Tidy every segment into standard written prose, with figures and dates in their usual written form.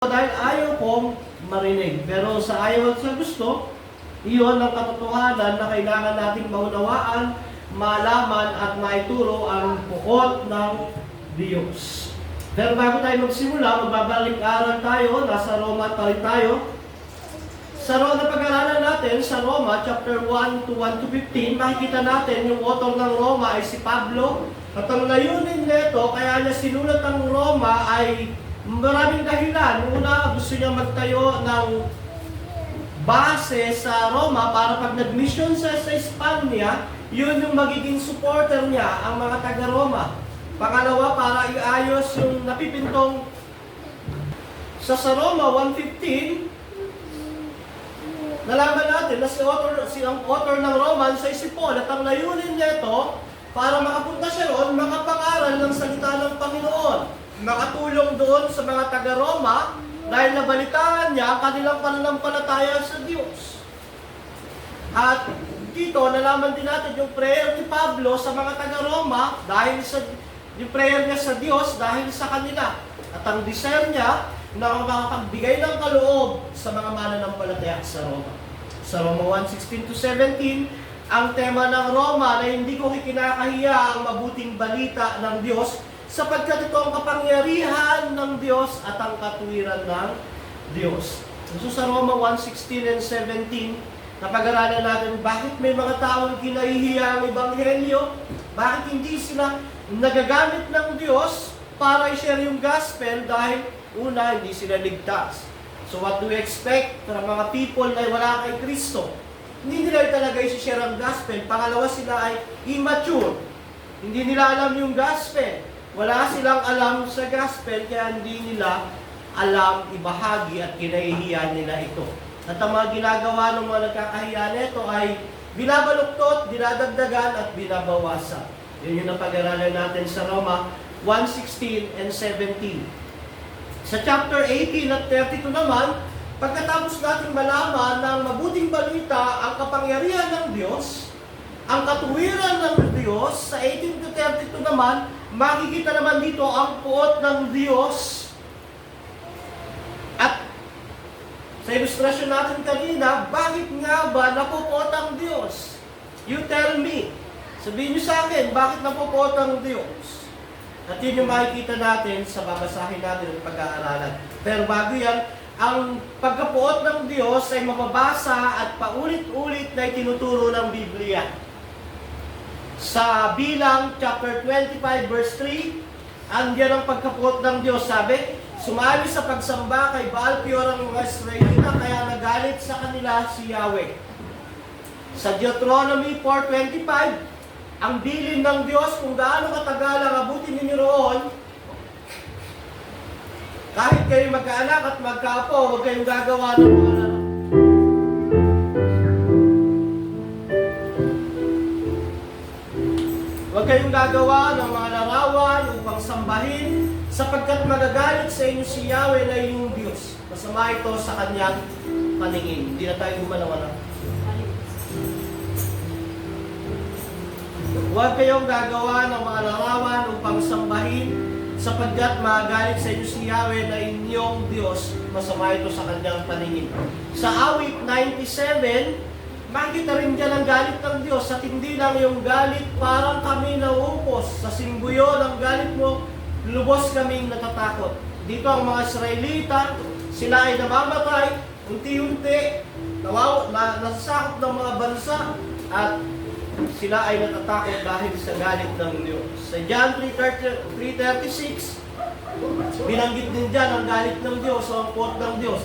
Dahil ayaw kong marinig. Pero sa ayaw at sa gusto, iyon ang katotohanan na kailangan nating maunawaan, malaman at maituro ang bukod ng Diyos. Pero bago tayo magsimula, magbabalik-aral tayo, nasa Roma pa rin tayo. Sa Roma pag-aralan natin, sa Roma, chapter 1 to 1 to 15, makikita natin yung author ng Roma ay si Pablo. At ang layunin nito, kaya niya sinulat ang Roma ay maraming dahilan. Una, gusto niya magtayo ng base sa Roma para pag nag-mission sa Espanya, yun yung magiging supporter niya, ang mga taga-Roma. Pangalawa, para iayos yung napipintong sa Roma 1:15, nalaman natin na ang author ng Romans ay si Paul, at ang layunin niya ito para makapunta siya roon, makapangaral ng salita ng Panginoon, makatulong doon sa mga taga-Roma dahil nabalitaan niya ang kanilang pananampalataya sa Diyos. At dito, nalaman din natin yung prayer ni Pablo sa mga taga-Roma dahil sa yung prayer niya sa Diyos dahil sa kanila. At ang desire niya na makapagbigay ng kaloob sa mga mananampalataya sa Roma. Sa Roma 1:16 to 17, ang tema ng Roma na hindi ko ikinakahiya ang mabuting balita ng Diyos sapagkat ito ang kapangyarihan ng Diyos at ang katuwiran ng Diyos. So sa Roma 1:16 and 17, napag-aralan natin bakit may mga taong kinahihiya ang Ebanghelyo, bakit hindi sila nagagamit ng Diyos para i-share yung gospel dahil una, hindi sila ligtas. So what do we expect from mga people na wala kay Kristo? Hindi nila talaga i-share ang gospel. Pangalawa, sila ay immature. Hindi nila alam yung gospel. Wala silang alam sa gospel, kaya hindi nila alam ibahagi at kinahihiya nila ito. At ang mga ginagawa ng mga nagkakahiya nito ay binabaluktot, dinadagdagan at binabawasan. Yun yung napag-aralan natin sa Roma 1:16 and 17. Sa chapter 18 at 32 naman, pagkatapos natin malaman ng mabuting balita ang kapangyarihan ng Diyos, ang katuwiran ng Diyos, sa 18 to 32 naman, makikita naman dito ang puot ng Diyos. At sa ilustrasyon natin kanina, bakit nga ba napupuot ang Diyos? You tell me. Sabihin niyo sa akin, bakit napupuot ang Diyos? At yun yung makikita natin sa babasahin natin ng pag-aaralan. Pero bago yan, ang pagkapuot ng Diyos ay mababasa at paulit-ulit na itinuturo ng Biblia. Sa Bilang chapter 25 verse 3, andyan ang pagkapuot ng Diyos. Sabi, sumali sa pagsamba kay Baal-peor ang mga Israelita, kaya nagalit sa kanila si Yahweh. Sa Deuteronomy 4:25, ang bilin ng Diyos kung gaano katagal ang abutin ninyo roon, kahit kayo magkaanak at magkaapo, huwag kayong gagawa ng mga huwag kayong gagawa ng mga larawan upang sambahin, sapagkat magagalit sa inyo si Yahweh na inyong Diyos. Masama ito sa kanyang paningin. Hindi na tayo gumalawa. Huwag kayong gagawa ng mga larawan upang sambahin, sapagkat magagalit sa inyo si Yahweh na inyong Diyos. Masama ito sa kanyang paningin. Sa Awit 97, makikita rin dyan ang galit ng Diyos, at hindi lang yung galit parang kami nauupos. Sa simbuyo ng galit mo, lubos kaming natatakot. Dito ang mga Israelita, sila ay namamatay, unti-unti, nasasakot ng mga bansa, at sila ay natatakot dahil sa galit ng Diyos. Sa John 3:36, binanggit din dyan ang galit ng Diyos o ang quote ng Diyos.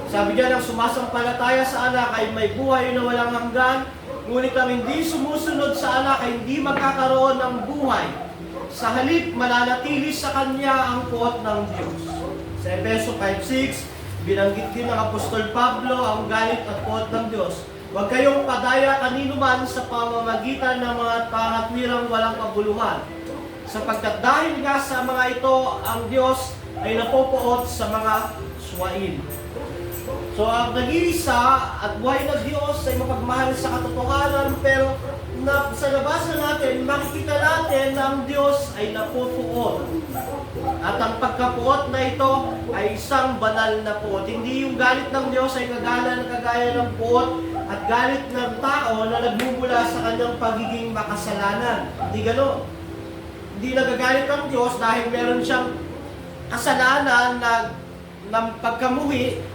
Sabi dyan, ang sumasampalataya sa anak ay may buhay na walang hanggan, ngunit ang hindi sumusunod sa anak ay hindi magkakaroon ng buhay. Sa halip, mananatili sa kanya ang quote ng Diyos. Sa Efeso 5:6, binanggit din ng Apostol Pablo ang galit at quote ng Diyos. Huwag kayong padaya kanino man sa pamamagitan ng mga pangatwirang walang kabuluhan. Sapagkat dahil nga sa mga ito, ang Diyos ay napupuot sa mga Suwail. So ang nag-iisa at buhay na Diyos ay mapagmahal sa katotohanan, pero sa labasan natin, makikita natin na ang Diyos ay napupuot. At ang pagkapuot na ito ay isang banal na puot. Hindi yung galit ng Diyos ay kagaya ng puot at galit ng tao na nagmumula sa kanyang pagiging makasalanan. Hindi gano'n. Hindi nagagalit ang Diyos dahil meron siyang kasalanan ng pagkamuhi,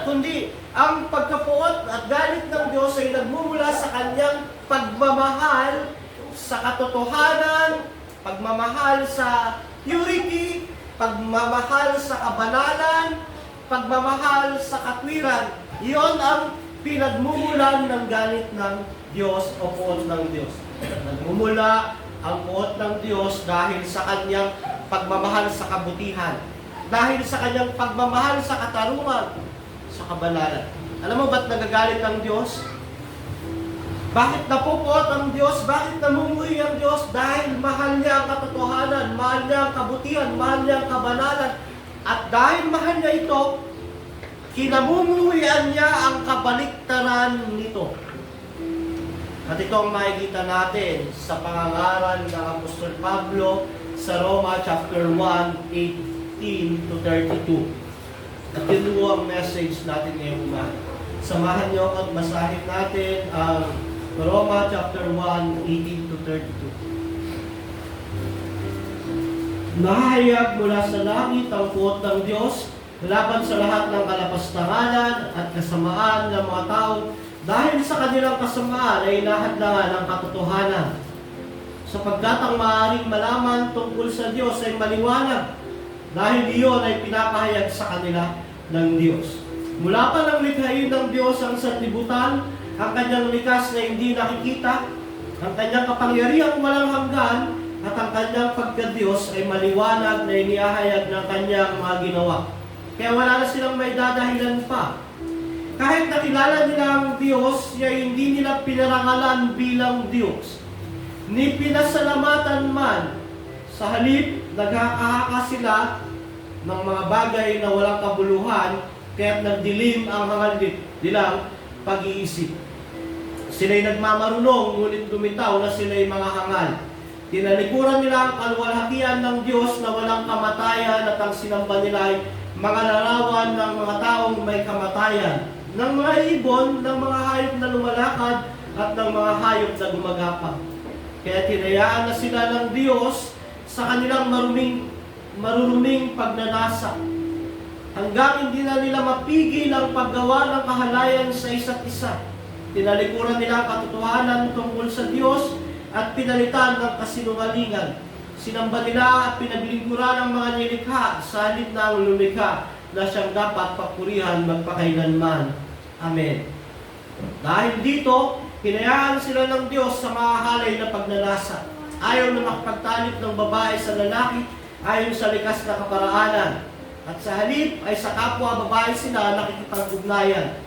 kundi ang pagkapuot at galit ng Diyos ay nagmumula sa kanyang pagmamahal sa katotohanan, pagmamahal sa purity, pagmamahal sa kabanalan, pagmamahal sa katwiran. Iyon ang pinagmumulan ng galit ng Diyos o puot ng Diyos. Nagmumula ang puot ng Diyos dahil sa kanyang pagmamahal sa kabutihan, dahil sa kanyang pagmamahal sa katarungan, sa kabanalan. Alam mo ba't nagagalit ang Diyos? Bakit napupuot ang Diyos? Bakit namumuhi ang Diyos? Dahil mahal niya ang katotohanan, mahal niya ang kabutihan, mahal niya ang kabanalan. At dahil mahal niya ito, kinamumuhian niya ang kabaliktaran nito. At ito ang makikita natin sa pangangaral ng Apostol Pablo sa Roma chapter 1, 18 to 32. At yun po ang message natin ngayong umaga. Samahan niyo at basahin natin ang Roma chapter 1, 18 to 32. Nahayag mula sa langit ang puot ng Diyos laban sa lahat ng kalapastanganan at kasamaan ng mga tao, dahil sa kanilang kasamaan ay inahadlangan ang katotohanan. Sapagkat ang maaaring malaman tungkol sa Diyos ay maliwanag, dahil iyon ay pinapahayag sa kanila ng Diyos. Mula pa ng likhain ng Diyos ang sanlibutan, ang kanyang likas na hindi nakikita, ang kanyang kapangyarihang walang hanggan, at ang kanyang pagka-Diyos ay maliwanag na inihahayag ng kanyang mga ginawa. Kaya wala na silang may dadahilan pa. Kahit nakilala nila ang Diyos, hindi nila pinarangalan bilang Diyos, ni pinasalamatan man. Sa halip, naghahaka sila ng mga bagay na walang kabuluhan, kaya't nagdilim ang hangal nilang pag-iisip. Sila'y nagmamarunong, ngunit lumitaw na sila'y mga hangal. Tinalikuran nila ang kalwalhatian ng Diyos na walang kamatayan, at ang sinamba nila ay mga larawan ng mga taong may kamatayan, ng mga ibon, ng mga hayop na lumalakad, at ng mga hayop na gumagapang. Kaya tinayaan na sila ng Diyos sa kanilang maruruming pagnanasa, hanggang hindi na nila mapigil ang paggawa ng kahalayan sa isa't isa. Tinalikuran nila ang katotohanan tungkol sa Diyos at pinalitan ng kasinungalingan. Sinamba nila at pinaglingkuran ang mga nilikha sa halip na ang lumikha, na siyang dapat papurihan magpakailanman. Amen. Dahil dito, hinayaan sila ng Diyos sa mahahalay na pagnanasa. Ayaw na makapagtalit ng babae sa lalaki ayon sa likas na kaparaanan. At sa halip ay sa kapwa babae sila nakikipag-ugnayan.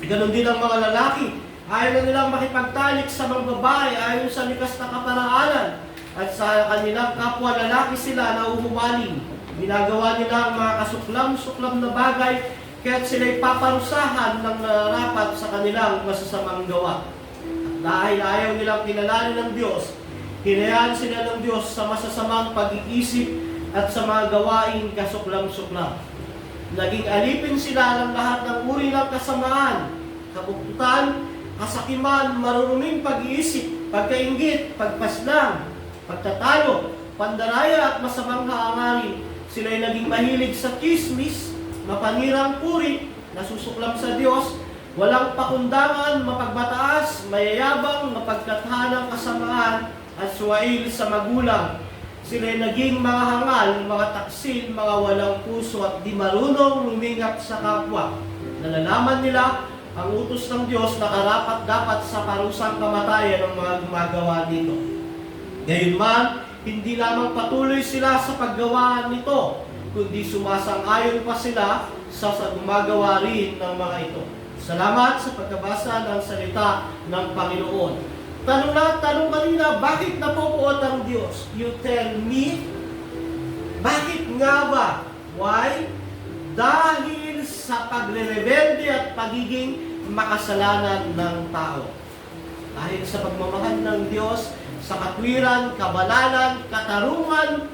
Ganon din ang mga lalaki. Ayaw na nilang makipagtalik sa mga babae ayon sa likas na kaparaanan. At sa kanilang kapwa lalaki sila na uhumaling. Ginagawa nila ang mga kasuklam-suklam na bagay, kaya't sila'y paparusahan ng nararapat sa kanilang masasamang gawa. At dahil ayaw nilang kilalanin ng Diyos, hinayaan sila ng Diyos sa masasamang pag-iisip at sa mga gawaing kasuklam-suklam. Naging alipin sila ng lahat ng uri ng kasamaan, kabuktutan, kasakiman, maruruming pag-iisip, pagkainggit, pagpaslang, pagtatalo, pandaraya at masamang haangarin. Sila'y naging mahilig sa chismis, mapanirang puri, nasusuklam sa Diyos, walang pakundangan, mapagmataas, mayayabang, mapagkathanang kasamaan, at suwail sa magulang. Sila'y naging mga hangal, mga taksil, mga walang puso, at di marunong lumingap sa kapwa. Nalalaman nila ang utos ng Diyos na karapat-dapat sa parusang kamatayan ng mga gumagawa dito. Gayunman, hindi lamang patuloy sila sa paggawa nito, kundi sumasang-ayon pa sila sa gumagawa rin ng mga ito. Salamat sa pagkabasa ng salita ng Panginoon. Tanong kanina, bakit napupuot ang Diyos? You tell me, bakit nga ba? Why? dahil sa pagre-rebelde at pagiging makasalanan ng tao. Dahil sa pagmamahal ng Diyos, sa katwiran, kabanalan, katarungan,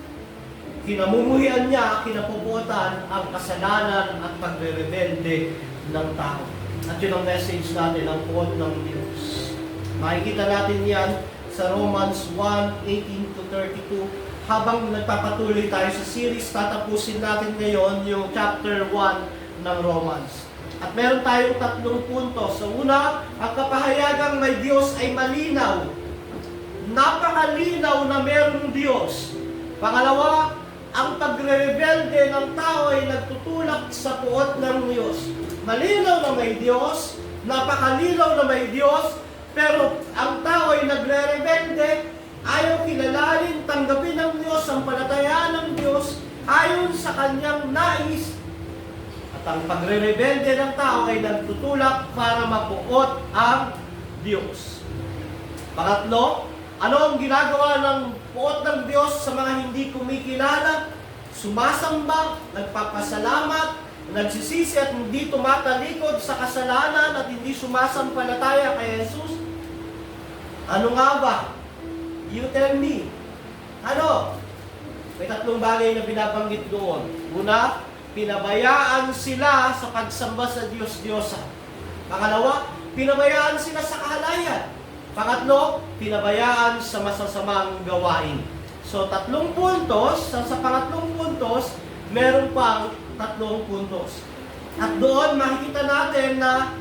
kinamumuhian niya, kinapuputan ang kasalanan at pagre-rebelde ng tao. At yun ang message natin, ang puot ng Diyos. Makikita natin yan sa Romans 1:18-32. Habang nagpapatuloy tayo sa series, tatapusin natin ngayon yung chapter 1 ng Romans. At meron tayong 3 puntos. Sa una, ang kapahayagang may Diyos ay malinaw. Napakalinaw na merong Diyos. Pangalawa, ang pagre-rebelde ng tao ay nagtutulak sa puot ng Diyos. Malinaw na may Diyos, napakalinaw na may Diyos, pero ang tao ay nagre-rebelde, ayaw kilalanin, tanggapin ng Diyos, ang palatayaan ng Diyos, ayon sa kanyang nais. At ang pagre-rebelde ng tao ay nagtutulak para mapuot ang Diyos. Pangatlo, ano ang ginagawa ng puot ng Diyos sa mga hindi kumikilala? Sumasamba, nagpapasalamat, nagsisisi at hindi tumatalikod sa kasalanan at hindi sumasampalataya kay Jesus? Ano nga ba? You tell me. Ano? May 3 bagay na binabanggit doon. Una, pinabayaan sila sa pagsamba sa Diyos-Diyosa. Pangalawa, pinabayaan sila sa kahalayan. Pangatlo, pinabayaan sa masasamang gawain. So, 3 puntos. Sa pangatlong puntos, meron pang 3 puntos. At doon, makikita natin na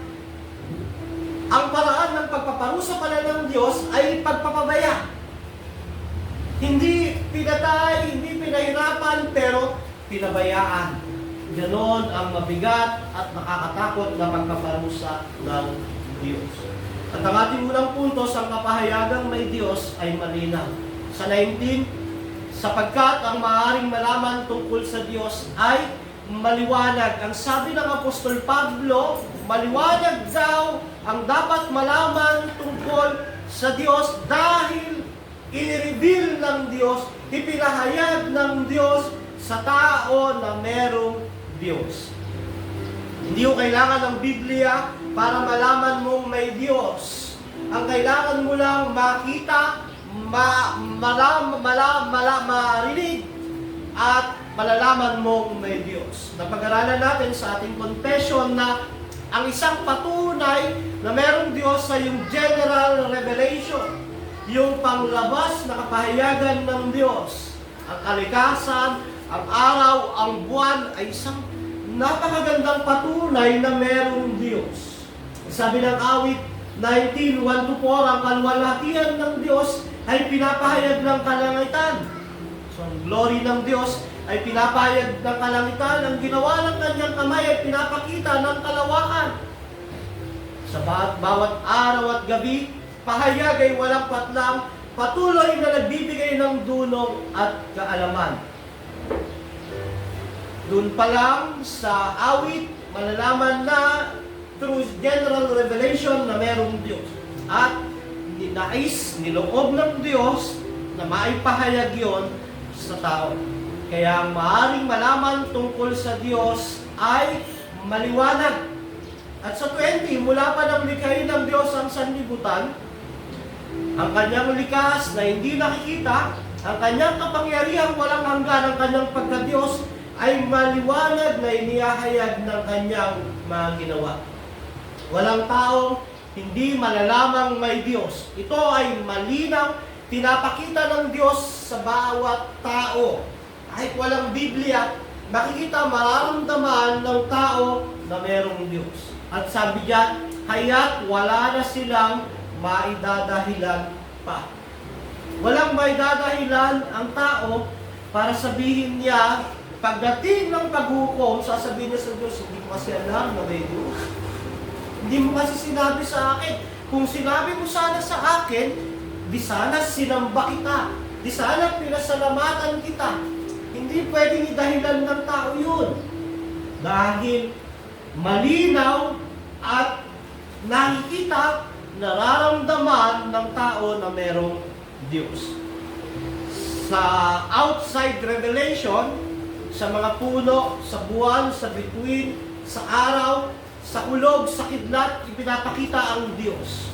ang paraan ng pagpaparusa pala ng Diyos ay pagpapabaya. Hindi pinatay, hindi pinahirapan, pero pinabayaan. Ganon ang mabigat at nakakatakot na pagpaparusa ng Diyos. At ang ating unang puntos, ang kapahayagang may Diyos ay malinaw. Sa 19, sapagkat ang maaaring malaman tungkol sa Diyos ay maliwanag. Ang sabi ng Apostol Pablo, maliwanag daw ang dapat malaman tungkol sa Diyos dahil i-reveal ng Diyos, ipinahayag ng Diyos sa tao na merong Diyos. Hindi ko kailangan ng Biblia para malaman mong may Diyos. Ang kailangan mo lang makita, marinig, at malalaman mong may Diyos. Napag-aralan natin sa ating confession na ang isang patunay na merong Diyos ay yung general revelation, yung panglabas na kapahayagan ng Diyos. Ang kalikasan, ang araw, ang buwan ay isang napakagandang patunay na merong Diyos. Sabi ng awit 19:1-4, ang kaluwalhatian ng Diyos ay pinapahayag ng kalangitan. So, ang glory ng Diyos ay pinapahayag ng kalangitan. Ang ginawa ng kanyang kamay ay pinapakita ng kalawakan. Sa bawat araw at gabi, pahayag ay walang patlang, patuloy na nagbibigay ng dunong at kaalaman. Doon pa lang sa awit, malalaman na through general revelation na merong Diyos. At ninais, niloob ng Diyos na maipahayag yon sa tao. Kaya ang maaaring malaman tungkol sa Diyos ay maliwanag. At sa 20, mula pa ng likhain ng Diyos ang sanlibutan, ang kanyang likas na hindi nakikita, ang kanyang kapangyarihan walang hanggan, ang kanyang pagka-Diyos ay maliwanag na inihahayag ng kanyang mga ginawa. Walang taong hindi malalamang may Diyos. Ito ay malinaw, pinapakita ng Diyos sa bawat tao. Kahit walang Biblia, makikita, mararamdaman ng tao na merong Diyos. At sabi diyan, haya't wala na silang maidadahilan pa. Walang maidadahilan ang tao para sabihin niya, pagdating ng paghukom, sasabihin niya sa Diyos, hindi ko kasi alam na may Diyos. Hindi mo kasi sinabi sa akin. Kung sinabi mo sana sa akin, di sana sinamba kita. Di sana pinasalamatan kita. Hindi pwedeng idahilan ng tao yun. Dahil malinaw at nakikita, nararamdaman ng tao na merong Diyos. Sa outside revelation, sa mga puno, sa buwan, sa bituin, sa araw, sa kulog, sa kidlat, ipinapakita ang Diyos.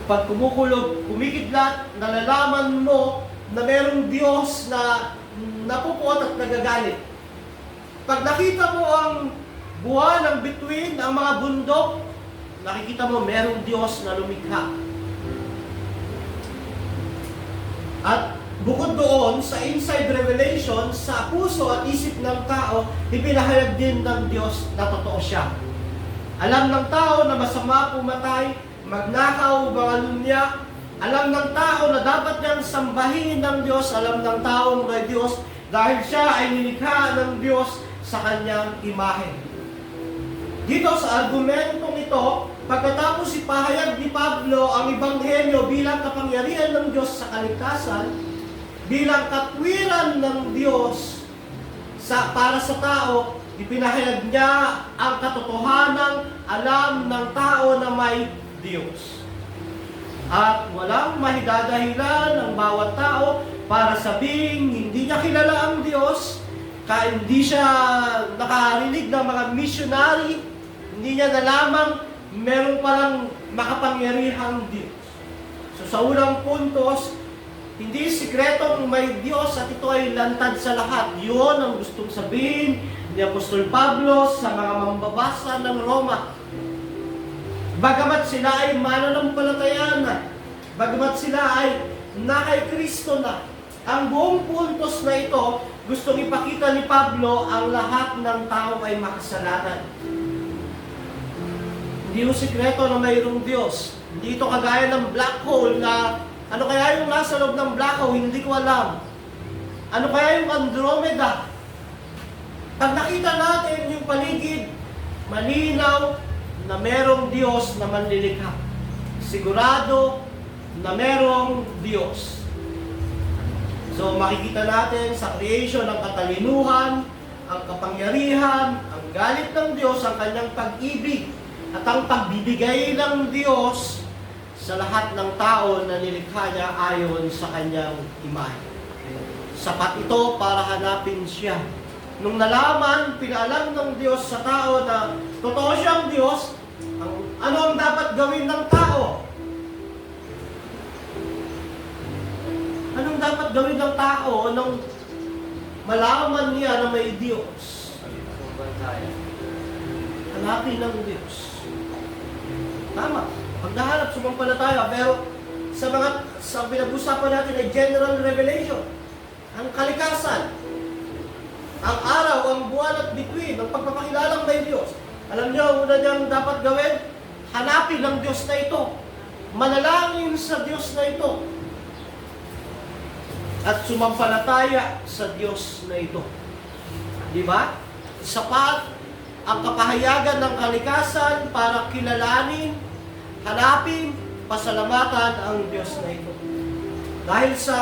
Pag kumukulog, kumikidlat, nalalaman mo na merong Diyos na napupot at nagagalit. Pag nakita mo ang buwan, ang bituin, ang mga bundok, nakikita mo merong Diyos na lumikha. At bukod doon, sa inside revelation, sa puso at isip ng tao, ipinahayag din ng Diyos na totoo siya. Alam ng tao na masama pumatay, magnakaw, mangalunya. Alam ng tao na dapat niyang sambahin ng Diyos. Alam ng taong may Diyos dahil siya ay nilikha ng Diyos sa kanyang imahe. Dito sa argumentong ito, pagkatapos ipahayag ni Pablo ang Ebanghelyo bilang kapangyarihan ng Diyos sa kaligtasan, bilang katwiran ng Diyos para sa tao, ipinahayag niya ang katotohanang alam ng tao na may Diyos. At walang mahidadahilan ang bawat tao para sabing hindi niya kilala ang Diyos, hindi siya nakarinig ng mga missionary, hindi niya nalaman meron palang makapangyarihang Diyos. So sa unang puntos, hindi sikretong may Diyos at ito ay lantad sa lahat. Yun ang gustong sabihin ni Apostol Pablo sa mga mambabasa ng Roma. Bagamat sila ay mananampalataya na, bagamat sila ay na kay Kristo na, ang buong puntos na ito, gustong ipakita ni Pablo ang lahat ng tao ay makasalanan. Hindi mo sikreto na mayroong Diyos. Hindi ito kagaya ng black hole na ano kaya yung nasa loob ng black hole, hindi ko alam. Ano kaya yung Andromeda? Pag nakita natin yung paligid, malinaw na merong Diyos na manlilikha. Sigurado na merong Diyos. So makikita natin sa creation ang katalinuhan, ang kapangyarihan, ang galit ng Diyos, ang kanyang pag-ibig, at ang pagbibigay ng Diyos sa lahat ng tao na nilikha niya ayon sa kanyang imahe. Sapat ito para hanapin siya. Nung nalaman, pinaalam ng Diyos sa tao na totoo siyang Diyos, ano ang dapat gawin ng tao? Anong dapat gawin ng tao nung malaman niya na may Diyos? Hanapin ng Diyos. Tama. Pagnahanap, sumampalataya. Pero sa pinag-usapan natin ay general revelation. Ang kalikasan, ang araw, ang buwan at bituin, ang pagpapakilalang may Diyos. Alam niyo, una niyang dapat gawin, hanapin ng Diyos na ito. Manalangin sa Diyos na ito. At sumampalataya sa Diyos na ito. Di ba? Sapat ang kapahayagan ng kalikasan para kilalanin, hanapin, pasalamatan ang Diyos na ito. Dahil sa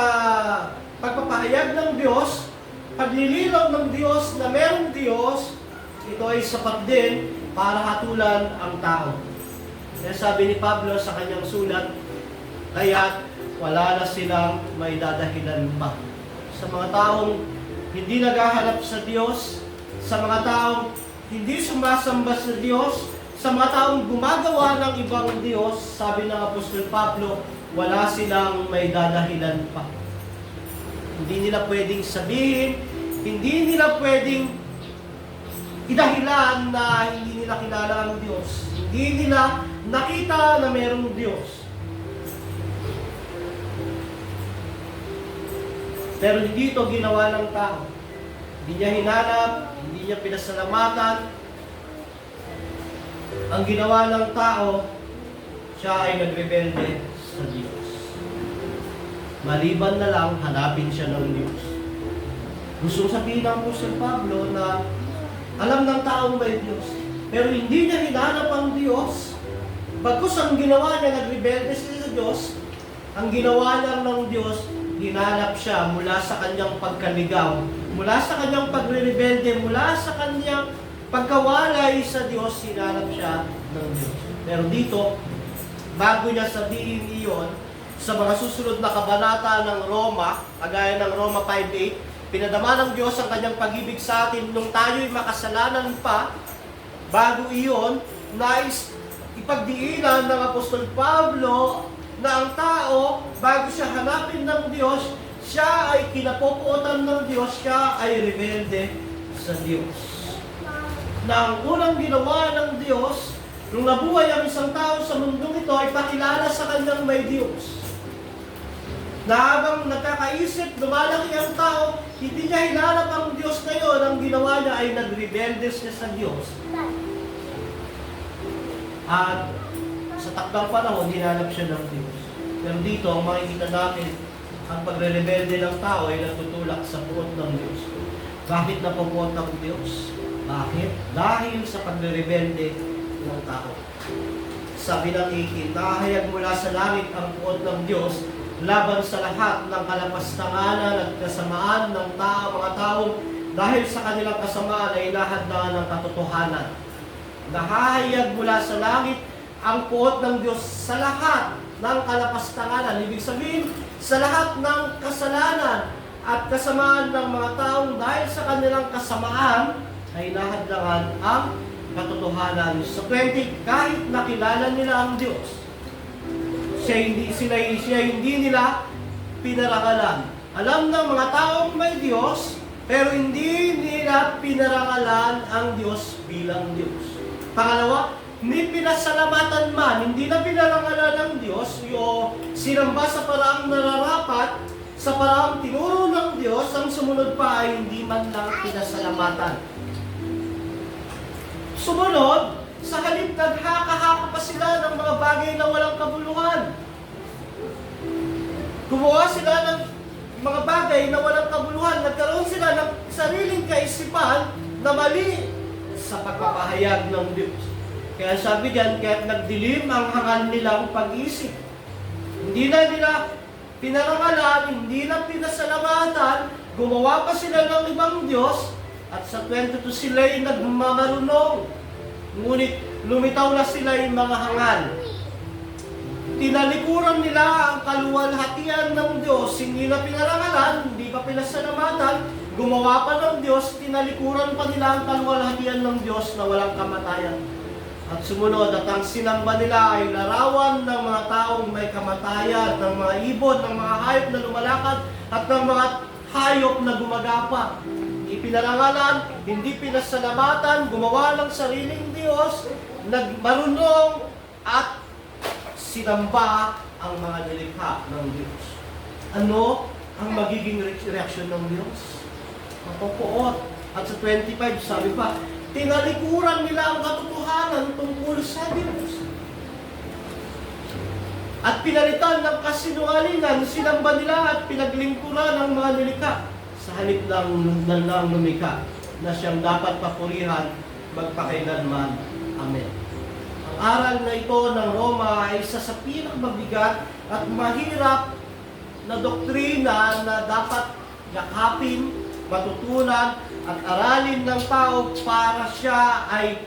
pagpapahayag ng Diyos, paglilinaw ng Diyos na merong Diyos, ito ay sapat din para hatulan ang tao. Kaya sabi ni Pablo sa kanyang sulat, kaya't wala na silang may dadahilan pa. Sa mga taong hindi naghahanap sa Diyos, sa mga taong hindi sumasamba sa Diyos, sa mga taong gumagawa ng ibang Diyos, sabi ng Apostol Pablo, wala silang may dadahilan pa. Hindi nila pwedeng sabihin, hindi nila pwedeng idahilan na hindi nila kilala ang Diyos. Hindi nila nakita na mayroong Diyos. Pero hindi ito ginawa ng tao. Hindi niya hinanap, hindi niya pinasalamatan. Ang ginawa ng tao, siya ay nagrebelde sa Diyos. Maliban na lang, hanapin siya ng Diyos. Gusto sabihin ng Apostol Pablo na alam ng taong may Diyos, pero hindi niya hinanap ang Diyos. Bagkus ang ginawa niya, nagrebelde siya sa Diyos, ang ginawa lang ng Diyos, hinanap siya mula sa kanyang pagkaligaw, mula sa kanyang pagre-rebelde, mula sa kanyang pagkawalay sa Diyos, hinanap siya ng Diyos. Pero dito, bago niya sabihin iyon, sa mga susunod na kabanata ng Roma, kagaya ng Roma 5:8, Pinadama ng Diyos ang kanyang pag-ibig sa atin nung tayo'y makasalanan pa. Bago iyon, nais ipagdiinan ng Apostol Pablo na ang tao, bago siya hanapin ng Diyos, siya ay kinapopuotan ng Diyos, siya ay rebelde sa Diyos. Na ang unang ginawa ng Diyos, nung nabuhay ang isang tao sa mundong ito, ay pakilala sa kanyang may Diyos. Na habang nagkakaisip, lumalaki ang tao, hindi niya hinanap ang Diyos na yun. Ang ginawa niya ay nagrebelde siya sa Diyos. At sa takdang panahon, hinanap siya ng Diyos. Pero dito, ang makikita natin, ang pagre-rebelde ng tao ay natutulak sa puot ng Diyos. Bakit napupuot ang Diyos? Bakit? Dahil sa pagre-rebelde ng tao. Sabi ng 18, nakahayag mula sa langit ang puot ng Diyos laban sa lahat ng kalapastanganan at kasamaan ng mga taong dahil sa kanilang kasamaan ay inahadlangan ng katotohanan. Nahahayag mula sa langit ang puot ng Diyos sa lahat ng kalapastanganan. Ibig sabihin, sa lahat ng kasalanan at kasamaan ng mga taong dahil sa kanilang kasamaan ay inahadlangan ang katotohanan. Sa 20, kahit nakilala nila ang Diyos, siya hindi nila pinarangalan. Alam ng mga taong may Diyos, pero hindi nila pinarangalan ang Diyos bilang Diyos. Pangalawa, ni pinasalamatan man, hindi na pinarangalan ng Diyos, o sinamba sa paraang nararapat, sa paraang tinuro ng Diyos, ang sumunod pa ay hindi man lang pinasalamatan. Sumunod, sa halip naghaka-haka pa sila ng mga bagay na walang kabuluhan. Gumawa sila ng mga bagay na walang kabuluhan. Nagkaroon sila ng sariling kaisipan na mali sa pagpapahayag ng Diyos. Kaya sabi diyan, kaya't nagdilim ang hangal nilang pag-isip. Hindi na nila pinarangalan, hindi na pinasalamatan, gumawa pa sila ng ibang Diyos, at sa 22 sila'y nagmamarunong. Ngunit lumitaw na sila yung mga hangal. Tinalikuran nila ang kaluwalhatian ng Diyos, hindi na pinarangalan, hindi pa pinasalamatan, gumawa pa ng Diyos, tinalikuran pa nila ang kaluwalhatian ng Diyos na walang kamatayan. At sumunod, at ang sinamba nila ay larawan ng mga taong may kamatayan, ng mga ibon, ng mga hayop na lumalakad, at ng mga hayop na gumagapa. Ipinarangalan, hindi pinasalamatan, gumawa ng sariling Diyos, nagmarunong at sinamba ang mga nilikha ng Diyos. Ano ang magiging reaksyon ng Diyos? Mapupuot. At sa 25, sabi pa, tinalikuran nila ang katotohanan tungkol sa Diyos. At pinalitan ng kasinungalingan, sinamba nila at pinaglingkuran ang mga nilikha sa halip ng lumikha na siyang dapat papurihan magpakailanman. Amen. Ang aral na ito ng Roma ay isa sa pinakamabigat at mahirap na doktrina na dapat yakapin, matutunan at aralin ng tao para siya ay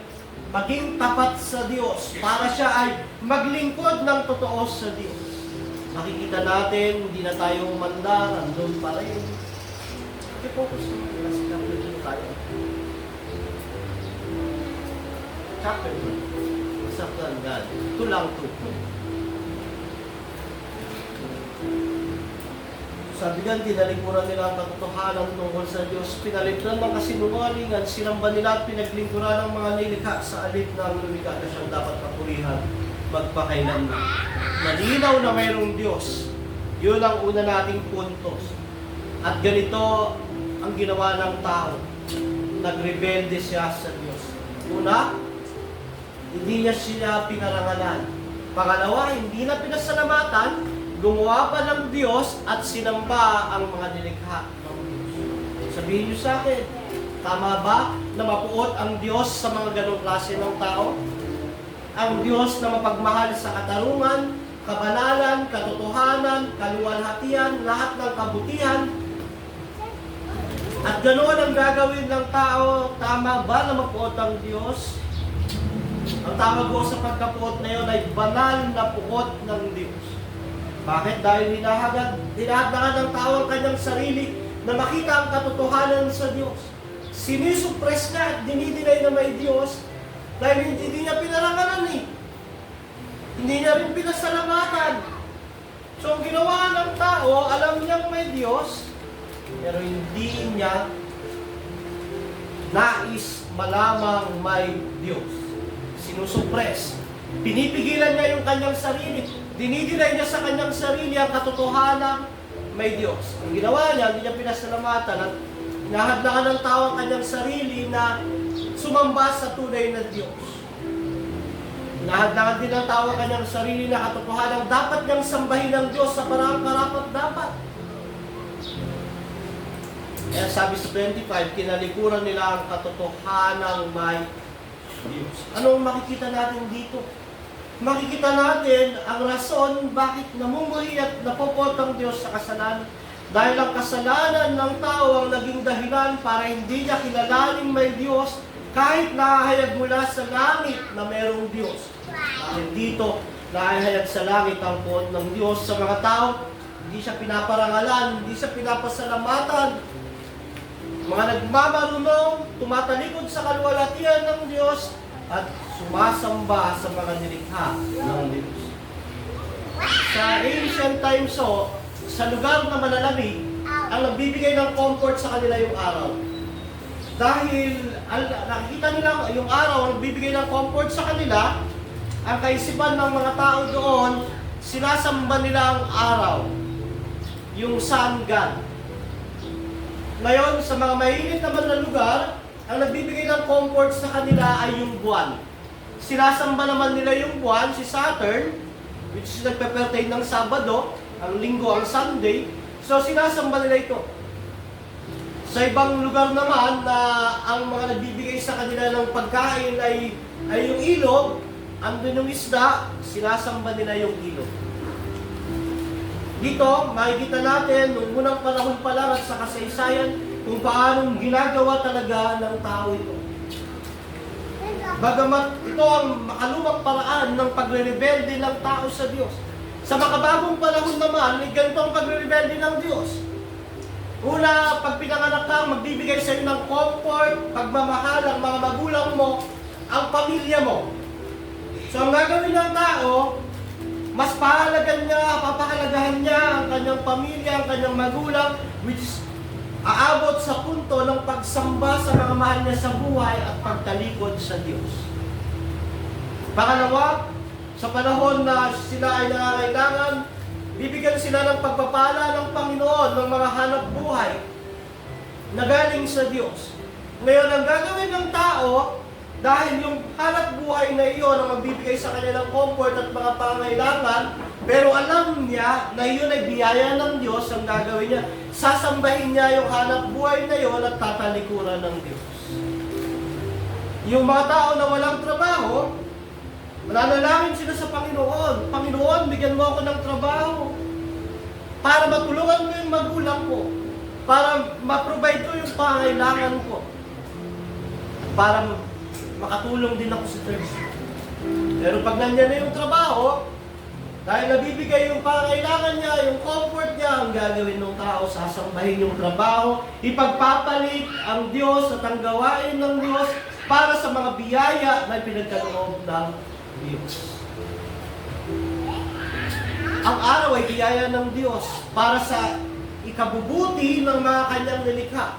maging tapat sa Diyos, para siya ay maglingkod ng totoo sa Diyos. Makikita natin, hindi na tayo umanda, nandun pa rin. I-focus naman nila sa chapter 2 tayo. Chapter 2. Masaktan God. Ito lang 2. Sabi nga, tinalikuran nila ang katotohanan tungkol sa Diyos. Pinalitan ng kasinungalingan, sinamba nila at pinaglingkuran ng mga nilikha sa alip ng lumikha na siyang dapat papurihan magpakailanman. Malinaw na mayroong Diyos. Yun ang una nating puntos. At ganito ang ginawa ng tao. Nagrebelde siya sa Diyos. Una, hindi niya siya pinarangalan. Pangalawa, hindi na pinasalamatan, gumawa pa ng Diyos at sinamba ang mga nilikha ng Diyos. Sabihin niyo sa akin, tama ba na mapuot ang Diyos sa mga ganong klase ng tao? Ang Diyos na mapagmahal sa katarungan, kabanalan, katotohanan, kaluwalhatian, lahat ng kabutihan, at ganoon ang gagawin ng tao, tama ba na mapuot ang Diyos? Ang tawag ko sa pagkapuot na yun ay banal na puot ng Diyos. Bakit? Dahil hinahadlangan ng tao ang kanyang sarili na makita ang katotohanan sa Diyos. Sinisuppress niya at dinidinay na may Diyos dahil hindi niya pinarangalan eh. Hindi niya rin pinasalamatan. So ang ginawa ng tao, alam niyang may Diyos, pero hindi niya nais malamang may Diyos. Sinusuppress. Pinipigilan niya yung kanyang sarili. Dinidinay niya sa kanyang sarili ang katotohanan may Diyos. Ang ginawa niya, hindi niya pinasalamatan at nahadlangan ng tao ang kanyang sarili na sumamba sa tunay na Diyos. Nahadlangan din ng tao ang kanyang sarili na katotohanan dapat niyang sambahin ng Diyos sa paraang karapat dapat. Kaya sabi sa 25, kinalikuran nila ang katotohanang may Diyos. Anong makikita natin dito? Makikita natin ang rason bakit namumuhi at napopot ang Diyos sa kasalanan. Dahil ang kasalanan ng tao ang naging dahilan para hindi niya kilalanin may Diyos kahit nahahayag mula sa langit na mayroong Diyos. Dahil dito, nahahayag sa langit ang puot ng Diyos sa mga tao. Hindi siya pinaparangalan, hindi siya pinapasalamatan. Mga nagmamarunong, tumatalikod sa kaluwalhatian ng Diyos at sumasamba sa mga nilikha ng Diyos. Sa ancient times, sa lugar na malalamig, ang nagbibigay ng comfort sa kanila yung araw. Dahil nakikita nila yung araw, ang nagbibigay ng comfort sa kanila, ang kaisipan ng mga tao doon, sinasamba nila ang araw, yung sun god. Ngayon, sa mga mainit naman na lugar, ang nagbibigay ng comfort sa kanila ay yung buwan. Sinasamba naman nila yung buwan, si Saturn, which is nagpe-pertain ng Sabado, ang Linggo, ang Sunday. So, sinasamba nila ito. Sa ibang lugar naman na ang mga nagbibigay sa kanila ng pagkain ay yung ilog, andun yung isda, sinasamba nila yung ilog. Dito, makikita natin, noong unang panahon pa lang at sa kasaysayan, kung paanong ginagawa talaga ng tao ito. Bagamat ito ang makalumang paraan ng pagre-rebelde ng tao sa Diyos. Sa makabagong panahon naman, ganito ang pagre-rebelde ng Diyos. Una, pag pinanganak ka, magbibigay sa iyo ng comfort, pagmamahal ang mga magulang mo, ang pamilya mo. So ang gagawin ng tao, mas papahalagahan niya ang kanyang pamilya, ang kanyang magulang, which is aabot sa punto ng pagsamba sa mga mahal niya sa buhay at pagtalikod sa Diyos. Pangalawa, sa panahon na sila ay nangangailangan, bibigyan sila ng pagpapala ng Panginoon ng mga hanap buhay na galing sa Diyos. Ngayon, ang gagawin ng tao, dahil yung hanap buhay na iyon ang magbibigay sa kanya ng comfort at mga pangailangan, pero alam niya na iyon ay biyaya ng Diyos, ang gagawin niya, sasambahin niya yung hanap buhay na iyon at tatalikuran ng Diyos. Yung mga tao na walang trabaho, mananalangin sila sa Panginoon. Panginoon, bigyan mo ako ng trabaho para matulungan mo yung magulang ko, para ma-provide ko yung pangailangan ko, para makatulong din ako sa church. Pero pag nandiyan na yung trabaho, dahil nabibigay yung pangailangan niya, yung comfort niya, ang gagawin ng tao, sasambahin yung trabaho, ipagpapalit ang Diyos at ang gawain ng Diyos para sa mga biyaya na pinagkaloob ng Diyos. Ang araw ay biyaya ng Diyos para sa ikabubuti ng mga kanyang nilikha.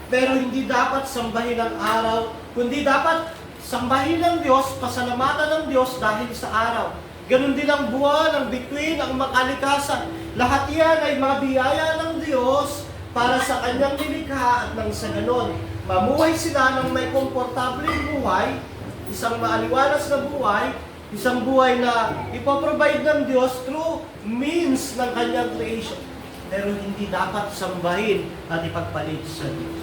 Pero hindi dapat sambahin ang araw, kundi dapat sambahin ng Diyos, pasalamatan ng Diyos dahil sa araw. Ganon din ang buwan, ang bituin, ang makalikasan. Lahat yan ay mga biyaya ng Diyos para sa kanyang nilikha at nang sa ganon, mamuhay sila ng may komportableng buhay, isang maaliwalas na buhay, isang buhay na ipoprovide ng Diyos through means ng kanyang creation. Pero hindi dapat sambahin at ipagpalit sa Diyos.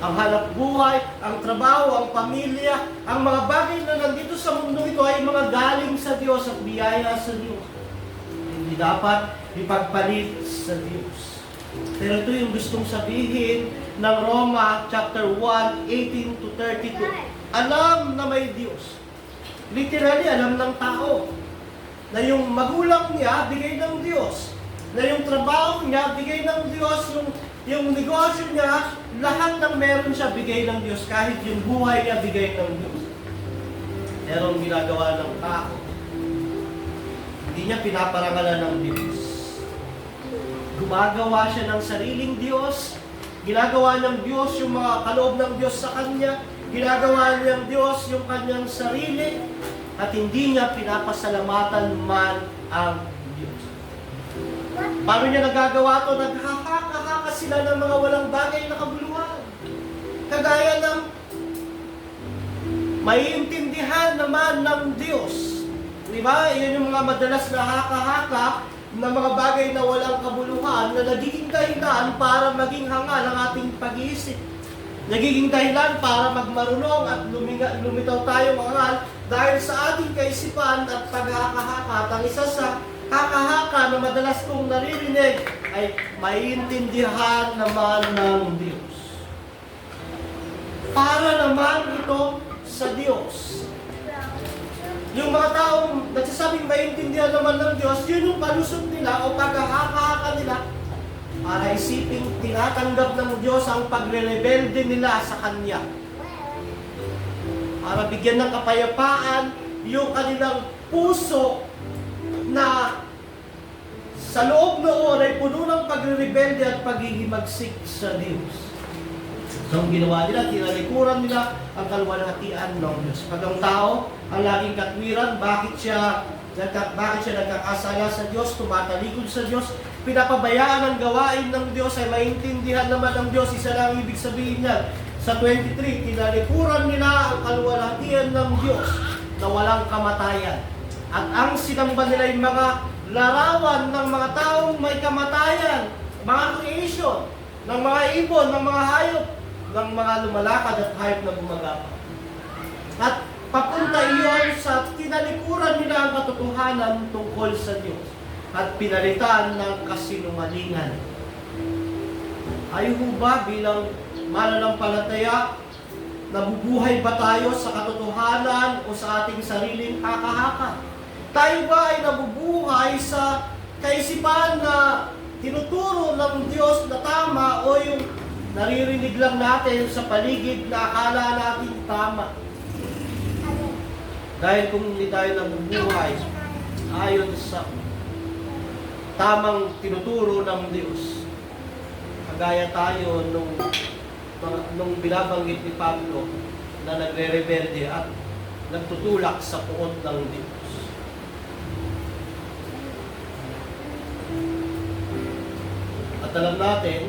Ang hanap buhay, ang trabaho, ang pamilya, ang mga bagay na nandito sa mundo ito ay mga galing sa Diyos at biyaya sa Diyos. Hindi dapat ipagpalit sa Diyos. Pero ito yung gustong sabihin ng Roma chapter 1, 18 to 32. Alam na may Diyos. Literally, alam ng tao na yung magulang niya, bigay ng Diyos. Na yung trabaho niya, bigay ng Diyos. Yung Yung negosyo niya, lahat ng meron siya bigay ng Diyos, kahit yung buhay niya bigay ng Diyos. Pero ang ginagawa ng tao, hindi niya pinaparangalan ng Diyos. Gumagawa siya ng sariling Diyos, ginagawa ng Diyos yung mga kaloob ng Diyos sa kanya, ginagawa niyang Diyos yung kanyang sarili, at hindi niya pinapasalamatan man ang Diyos. Paano niya nagagawa ito? Naghahaka-haka sila ng mga walang bagay na kabuluhan. Kagaya ng maiintindihan naman ng Diyos. Di ba? Iyan yung mga madalas na haka-haka na mga bagay na walang kabuluhan na nagiging dahilan para maging hangal ang ating pag-iisip. Nagiging dahilan para magmarunong at lumitaw tayong hangal dahil sa ating kaisipan at paghahaka-haka. At ang isa sa haka-haka na madalas kong naririnig ay maiintindihan naman ng Diyos. Para naman ito sa Diyos. Yung mga taong nagsasabing maintindihan naman ng Diyos, yun yung palusot nila o paghahaka-haka nila para isiping tinatanggap ng Diyos ang pagre-rebelde nila sa Kanya. Para bigyan ng kapayapaan yung kanilang puso na sa loob noon ay puno ng pagre-rebelde at paghihimagsik sa Diyos. So, ang ginawa nila, tinalikuran nila ang kaluwalhatian ng Diyos. Pag ang tao, ang laging katwiran, bakit siya nagkakasala sa Diyos, tumatalikod sa Diyos, pinapabayaan ang gawain ng Diyos, ay maintindihan naman ng Diyos. Isa lang ibig sabihin niyan. Sa 23, tinalikuran nila ang kaluwalhatian ng Diyos na walang kamatayan. At ang sinamba nila ay mga larawan ng mga taong may kamatayan, mga creation, ng mga ibon, ng mga hayop, ng mga lumalakad at hayop na gumagapang. At papunta iyon sa tinalikuran nila ang katotohanan tungkol sa Diyos at pinalitan ng kasinungalingan. Ay ba bilang mananampalataya, nabubuhay ba tayo sa katotohanan o sa ating sariling haka-haka? Tayo ba ay nabubuhay sa kaisipan na tinuturo ng Diyos na tama o yung naririnig lang natin sa paligid na akala natin tama? Dahil kung hindi tayo nabubuhay ayon sa tamang tinuturo ng Diyos, kagaya tayo nung binabanggit ni Pablo na nagre-rebelde at nagtutulak sa puot ng Diyos. At alam natin,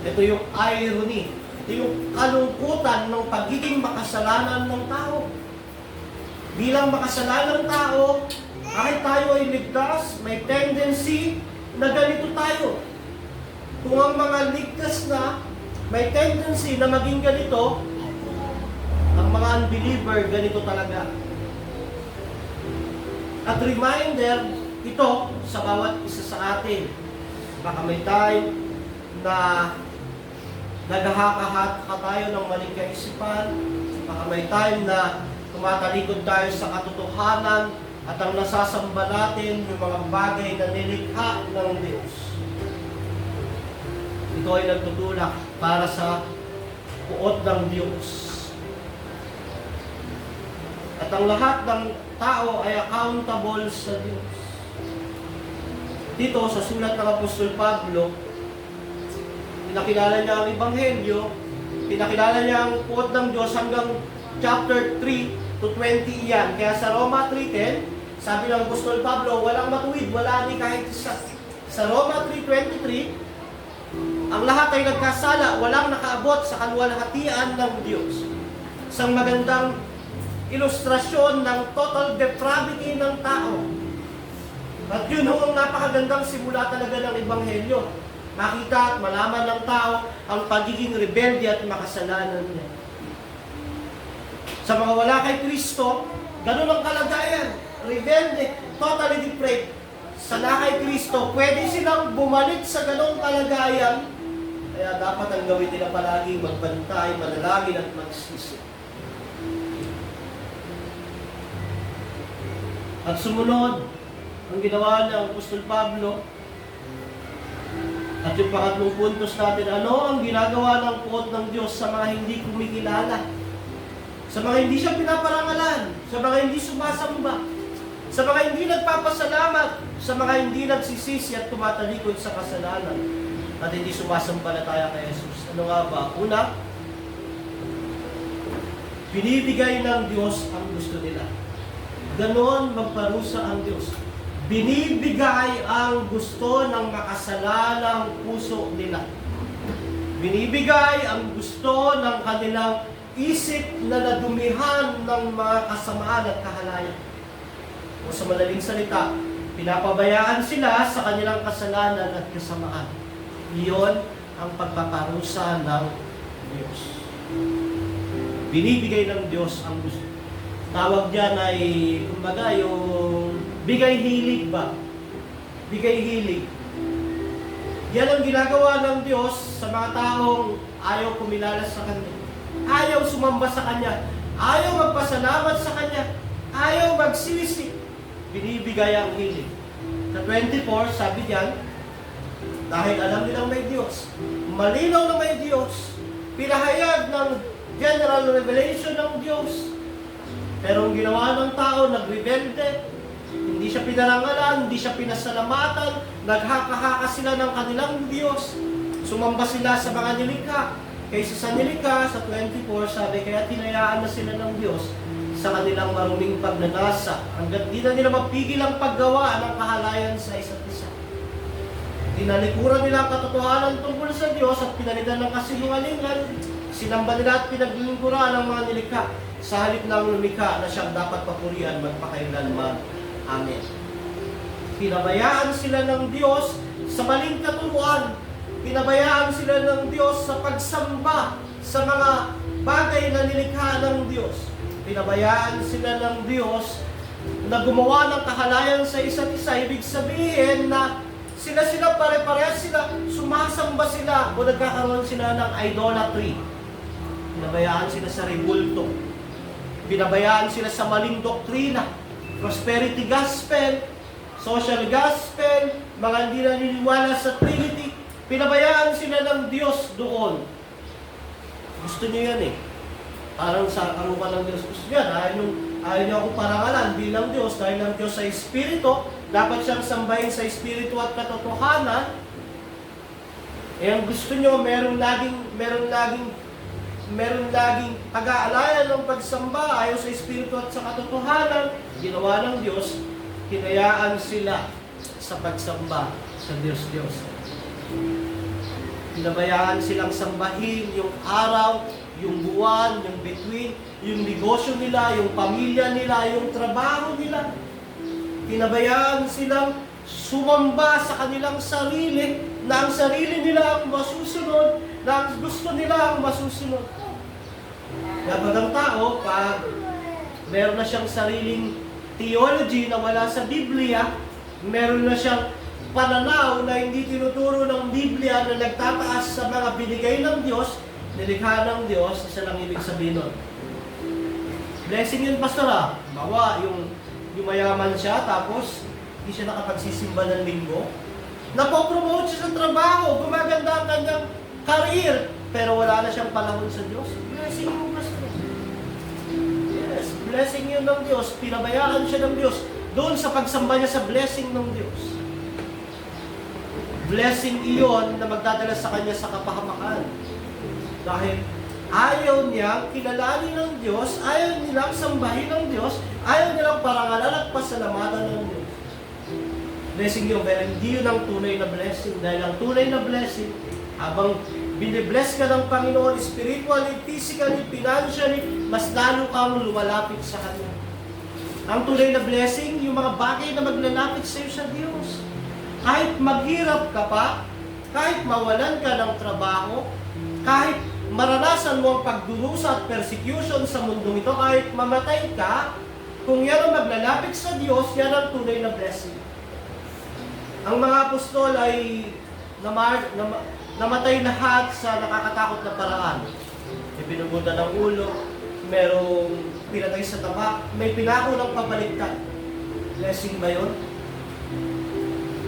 ito yung irony, ito yung kalungkutan ng pagiging makasalanan ng tao. Bilang makasalanang tao, kahit tayo ay ligtas, may tendency na ganito tayo. Kung ang mga ligtas na, may tendency na maging ganito, ang mga unbeliever, ganito talaga. At reminder, ito sa bawat isa sa atin. Baka may time na naghahaka-haka tayo ng maling kaisipan. Baka may time na tumatalikod tayo sa katotohanan at ang nasasamba natin yung mga bagay na nilikha ng Diyos. Ito ay nagtutulak para sa puot ng Diyos. At ang lahat ng tao ay accountable sa Diyos. Dito sa sulat ng Apostol Pablo, pinakilala niya ang Ebanghelyo, pinakilala niya ang puot ng Diyos hanggang chapter 3 to 20 iyan. Kaya sa Roma 3:10, sabi ng Apostol Pablo, walang matuwid, wala ni kahit isa. Sa Roma 3:23, ang lahat ay nagkasala, walang nakaabot sa kaluwalhatian ng Diyos. Isang magandang ilustrasyon ng total depravity ng tao. At yun ang napakagandang simula talaga ng Ebanghelyo. Makita at malaman ng tao ang pagiging rebelde at makasalanan niya. Sa mga wala kay Kristo, ganun ang kalagayan. Rebelde, totally depraved. Sa na kay Kristo, pwede silang bumalik sa ganung kalagayan. Kaya dapat ang gawin nila palagi magbantay, manalangin at magsisi. At sumunod ang ginawa ng Apostol Pablo. At yung pangatlong puntos natin, ano ang ginagawa ng puot ng Diyos sa mga hindi kumikilala? Sa mga hindi siya pinaparangalan, sa mga hindi sumasamba, sa mga hindi nagpapasalamat, sa mga hindi nagsisisi at tumatalikod sa kasalanan, at hindi sumasampalataya kay Jesus. Ano nga ba? Una, binibigay ng Diyos ang gusto nila. Ganon magparusa ang Diyos. Binibigay ang gusto ng makasalanang puso nila. Binibigay ang gusto ng kanilang isip na nadumihan ng mga kasamaan at kahalayan. O sa madaling salita, pinapabayaan sila sa kanilang kasalanan at kasamaan. Iyon ang pagpaparusa ng Diyos. Binibigay ng Diyos ang gusto. Tawag diyan ay, kumbaga, yung bigay hilig ba? Bigay hilig. Yan ang ginagawa ng Diyos sa mga taong ayaw kumilala sa Kanya. Ayaw sumamba sa Kanya. Ayaw magpasalamat sa Kanya. Ayaw magsisi. Binibigay ang hilig. Sa 24, sabi diyan, dahil alam nilang may Diyos, malinaw na may Diyos, pinahayag ng general revelation ng Diyos. Pero ang ginawa ng tao, nagrebelde, hindi siya pinarangalan, hindi siya pinasalamatan, naghaka-haka sila ng kanilang Diyos, sumamba sila sa mga nilikha. Kaysa sa nilikha, sa 24, sabi, kaya tinayaan na sila ng Diyos sa kanilang maruming pagnanasa, hanggat di na nila mapigil ang paggawa ng kahalayan sa isa't isa. Tinalikuran nila ang katotohanan tungkol sa Diyos at pinalitan ng kasinungalingan. Sinamba nila at pinaglingkuran ang mga nilikha sa halip ng lumikha na siyang dapat papurihan magpakailanman. Amen. Pinabayaan sila ng Diyos sa maling katuruan. Pinabayaan sila ng Diyos sa pagsamba sa mga bagay na nilikha ng Diyos. Pinabayaan sila ng Diyos na gumawa ng kahalayan sa isa't isa. Ibig sabihin na sila pare-parehas sila, sumasamba sila o nagkakaroon sila ng idolatry. Pinabayaan sila sa rebulto. Pinabayaan sila sa maling doktrina, prosperity gospel, social gospel, mga hindi naniniwala sa Trinity. Pinabayaan sila ng Diyos doon. Gusto niyo yan eh. Parang sa karupan ng Diyos. Gusto niya, ayaw niyo akong parangalan bilang Diyos, dahil ang Diyos sa Espiritu, dapat siyang sambahin sa Espiritu at katotohanan. Eh ang gusto niyo, meron laging pag-aalayan ng pagsamba ayon sa Espiritu at sa katotohanan. Ginawa ng Diyos, hinayaan sila sa pagsamba sa Diyos. Pinabayaan silang sambahin yung araw, yung buwan, yung bituin, yung negosyo nila, yung pamilya nila, yung trabaho nila. Pinabayaan silang sumamba sa kanilang sarili, na ang sarili nila ang masusunod, na ang gusto nila ang masusunod. Dapat ang tao, pag meron na siyang sariling theology na wala sa Biblia, meron na siyang pananaw na hindi tinuturo ng Biblia na nagtataas sa mga binigay ng Diyos, nilikha ng Diyos, isa lang ibig sabihin nun. Blessing yun, pastor. Bawa, yung mayaman siya, tapos hindi siya nakapagsisimba ng linggo. Napopromote siya sa trabaho, gumaganda ang kanyang career, pero wala na siyang panahon sa Diyos. Blessing yun, pastor. Yes, blessing yun ng Diyos. Pinabayaan siya ng Diyos doon sa pagsamba niya sa blessing ng Diyos. Blessing iyon na magdadala sa kanya sa kapahamakan. Dahil ayaw niyang kilalanin ng Diyos, ayaw nilang sambahin ng Diyos, ayaw nilang parangalan at pasalamatan ng Diyos. Blessing yun, pero hindi yun ang tunay na blessing. Dahil ang tunay na blessing, habang binibless ka ng Panginoon, spiritually, physically, financially, mas lalo kang lumalapit sa Kanya. Ang tunay na blessing, yung mga bagay na maglalapit sa iyo sa Diyos. Kahit maghirap ka pa, kahit mawalan ka ng trabaho, kahit maranasan mo ang pagdurusa at persecution sa mundong ito, kahit mamatay ka, kung yan ang maglalapit sa Diyos, yan ang tunay na blessing. Ang mga apostol ay namatay lahat sa nakakatakot na paraan. May pinugutan ng ulo, merong pinatay sa tabak, may pinako ng papaligtad. Blessing ba yun?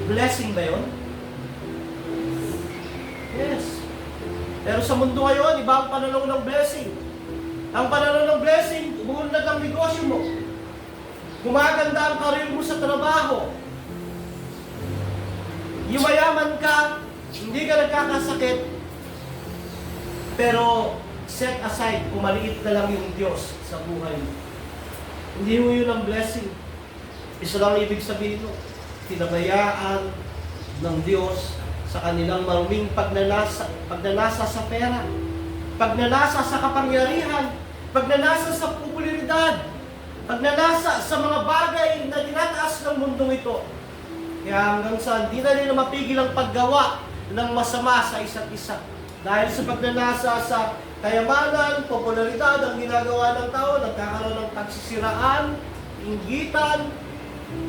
Blessing ba yun? Yes. Pero sa mundo ngayon, iba ang pananaw ng blessing. Ang pananaw ng blessing, umuunlad ang negosyo mo. Gumaganda ang karir mo sa trabaho. Yumayaman ka, hindi ka nagkakasakit, pero set aside, kung maliit na lang yung Diyos sa buhay mo. Hindi mo yun ang blessing. Isa lang ibig sabihin mo, tinabayaan ng Diyos sa kanilang maruming pagnanasa sa pera, pagnanasa sa kapangyarihan, pagnanasa sa popularidad, pagnanasa sa mga bagay na tinataas ng mundong ito. Kaya hanggang sa hindi na nila mapigil ang paggawa ng masama sa isa't isa. Dahil sa pagnanasa sa kayamanan, popularidad ang ginagawa ng tao, nagkakaroon ng pagsisiraan, inggitan,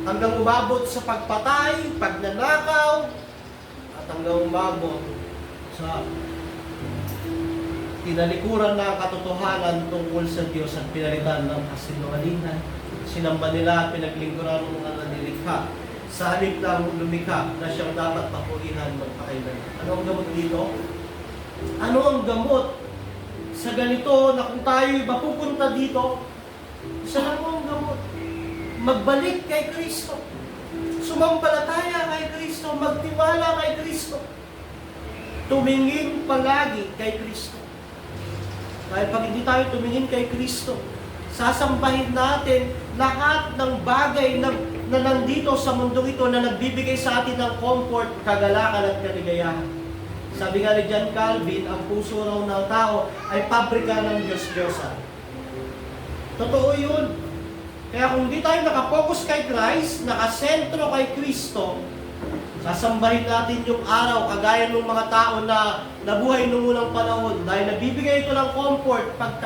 hanggang umabot sa pagpatay, pagnanakaw, at hanggang umabot sa tinalikuran na katotohanan tungkol sa Diyos at pinalitan ng kasinungalingan. Sinamba nila, pinaglingkuran ng mga nilikha sa halip ng lumikha na siyang dapat papurihan magpakailan. Ano ang gamot dito? Ano ang gamot sa ganito na kung tayo'y mapupunta dito? Isa lang ang gamot. Magbalik kay Kristo. Sumampalataya kay Kristo. Magtiwala kay Kristo. Tumingin palagi kay Kristo. Dahil pag hindi tayo tumingin kay Kristo, sasambahin natin lahat ng bagay na nandito sa mundong ito na nagbibigay sa atin ng comfort, kagalakan at kaligayahan. Sabi nga ni John Calvin, ang puso raw ng tao ay pabrika ng Diyos-Diyosan. Totoo yun. Kaya kung hindi tayo nakapokus kay Christ, nakasentro kay Kristo, sasambahin natin yung araw, kagaya ng mga tao na nabuhay noong unang panahon dahil nabibigay ito ng comfort pag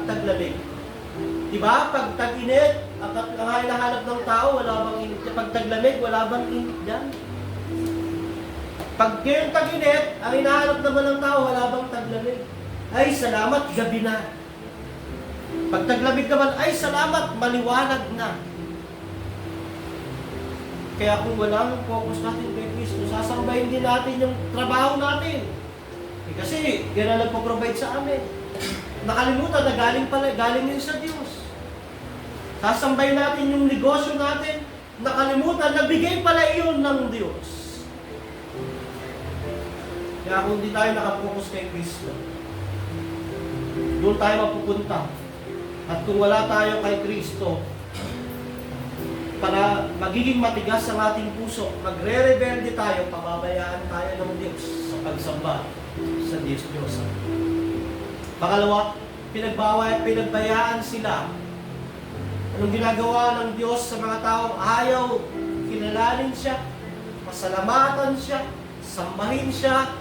taglamig. Diba? Pag tag-init, ang hinahanap ng tao, wala bang init? Pag taglamig, wala bang init dyan? Pag ngayon tag-init, ang hinahanap naman ng tao, wala bang taglamig? Ay, salamat, gabi na. Pag taglamig naman, ay, salamat, maliwanag na. Kaya kung wala nang focus natin kay Kristo, sasambahin din natin yung trabaho natin. Kasi yan ang nagpo-provide sa amin. Nakalimutan na galing yun sa Diyos. Sasambahin natin yung negosyo natin, nakalimutan na bigay pala iyon ng Diyos. Kaya kung hindi tayo nakapokus kay Kristo, doon tayo mapupunta. At kung wala tayo kay Kristo, para magiging matigas ang ating puso, magre-rebelde tayo, pababayaan tayo ng Diyos sa pagsamba sa Diyos. Pangalawa, pinagbayaan sila. Anong ginagawa ng Diyos sa mga taong ayaw kinalanin siya, pasalamatan siya, sambahin siya,